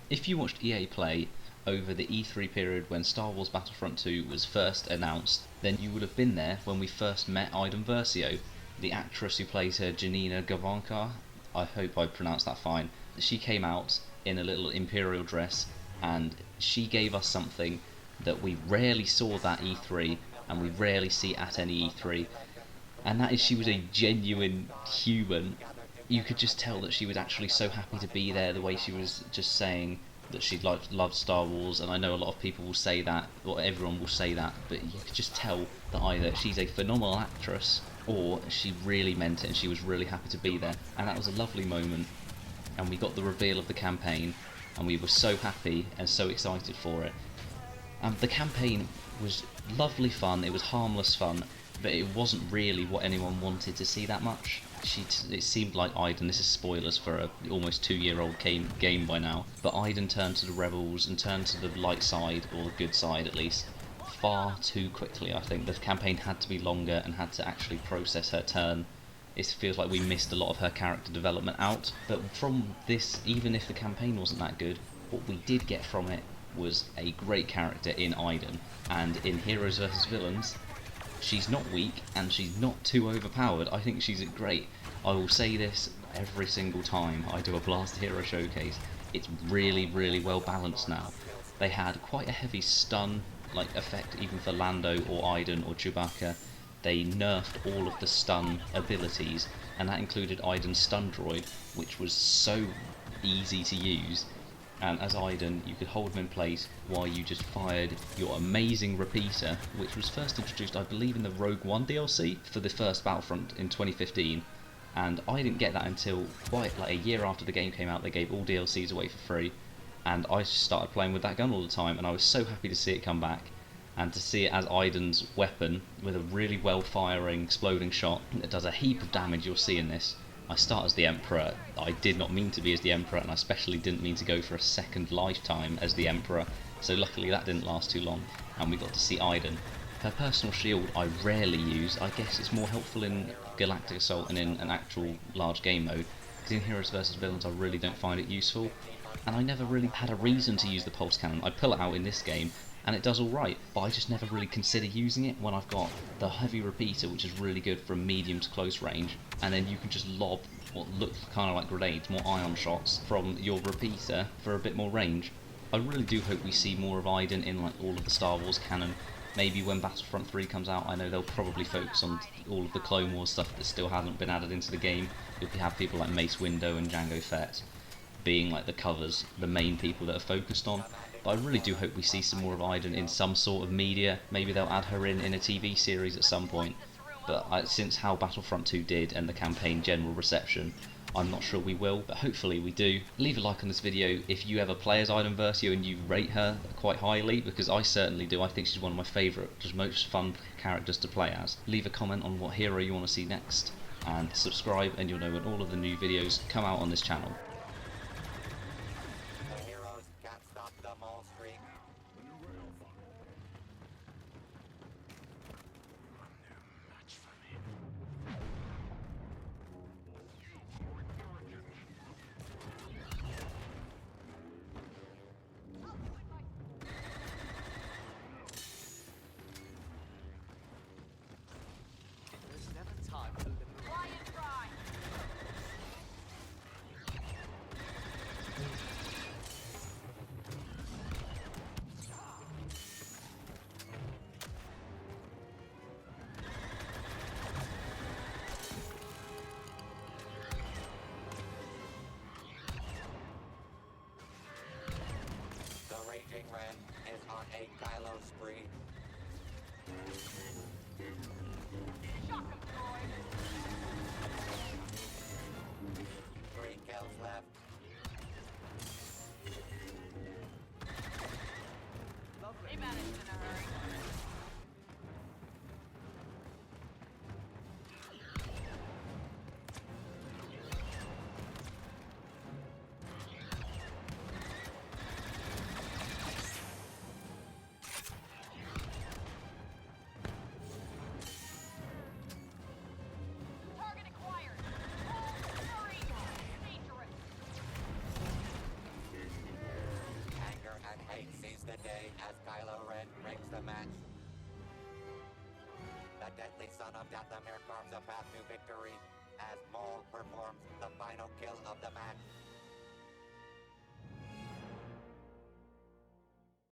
If you watched EA play over the E3 period when Star Wars Battlefront 2 was first announced, then you would have been there when we first met Iden Versio, the actress who plays her Janina Gavankar. I hope I pronounced that fine. She came out in a little imperial dress, and she gave us something that we rarely saw that E3, and we rarely see at any E3, and that is she was a genuine human. You could just tell that she was actually so happy to be there, the way she was just saying that she loved Star Wars. And I know a lot of people will say that, or everyone will say that, but you could just tell that either she's a phenomenal actress or she really meant it and she was really happy to be there. And that was a lovely moment, and we got the reveal of the campaign, and we were so happy and so excited for it. The campaign was lovely fun, it was harmless fun, but it wasn't really what anyone wanted to see that much. It seemed like Iden, this is spoilers for a almost 2-year-old game by now, but Iden turned to the rebels and turned to the light side, or the good side at least, far too quickly. I think the campaign had to be longer and had to actually process her turn. It feels like we missed a lot of her character development out, but from this, even if the campaign wasn't that good, what we did get from it was a great character in Iden, and in Heroes vs Villains, she's not weak and she's not too overpowered. I think she's great. I will say this every single time I do a Blast Hero showcase. It's really, really well balanced now. They had quite a heavy stun effect even for Lando or Iden or Chewbacca. They nerfed all of the stun abilities, and that included Iden's stun droid, which was so easy to use. And as Iden, you could hold him in place while you just fired your amazing repeater, which was first introduced, I believe, in the Rogue One DLC for the first Battlefront in 2015. And I didn't get that until quite a year after the game came out. They gave all DLCs away for free, and I just started playing with that gun all the time, and I was so happy to see it come back, and to see it as Iden's weapon with a really well-firing, exploding shot that does a heap of damage. You'll see in this. I start as the Emperor. I did not mean to be as the Emperor, and I especially didn't mean to go for a second lifetime as the Emperor, so luckily that didn't last too long, and we got to see Iden. Her personal shield I rarely use. I guess it's more helpful in Galactic Assault and in an actual large game mode, because in Heroes vs Villains I really don't find it useful, and I never really had a reason to use the pulse cannon. I pull it out in this game, and it does alright, but I just never really consider using it when I've got the heavy repeater, which is really good from medium to close range, and then you can just lob what look kind of like grenades, more ion shots, from your repeater for a bit more range. I really do hope we see more of Iden in all of the Star Wars canon. Maybe when Battlefront 3 comes out, I know they'll probably focus on all of the Clone Wars stuff that still hasn't been added into the game. You'll have people like Mace Windu and Jango Fett being the covers, the main people that are focused on. But I really do hope we see some more of Iden in some sort of media. Maybe they'll add her in a TV series at some point. But since how Battlefront 2 did and the campaign general reception, I'm not sure we will, but hopefully we do. Leave a like on this video if you ever play as Iden Versio and you rate her quite highly, because I certainly do. I think she's one of my favourite, just most fun characters to play as. Leave a comment on what hero you want to see next, and subscribe and you'll know when all of the new videos come out on this channel. Raging Red is on a Kylo spree. Shock him, droid! 3 kills left. He managed in a hurry. the day as Kylo Ren breaks the match. The deadly son of Dathomir carves a path to victory as Maul performs the final kill of the match.